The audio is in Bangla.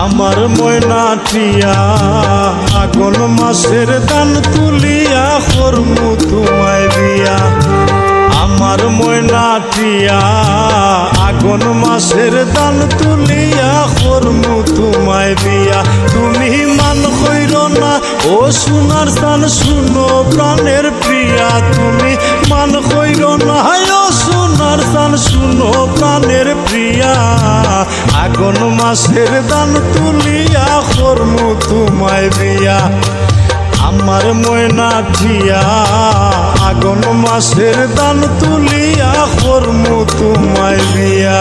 আমার ময়না টিয়া আগুন মাসের দান তুলিয়া করমু তোমায় বিয়া। আমার ময়না টিয়া আগুন মাসের দান তুলিয়া করমু তোমায় বিয়া। তুমি মান কইর না ও সোনার দান শুনো প্রাণের প্রিয়া। তুমি মান কইর না ও সোনার দান শুনো প্রাণের প্রিয়া। আগুন মাসের দান তুলিয়া করমু তোমায় বিয়া। আমার ময়না টিয়া আগুন মাসের দান তুলিয়া করমু তোমায় বিয়া।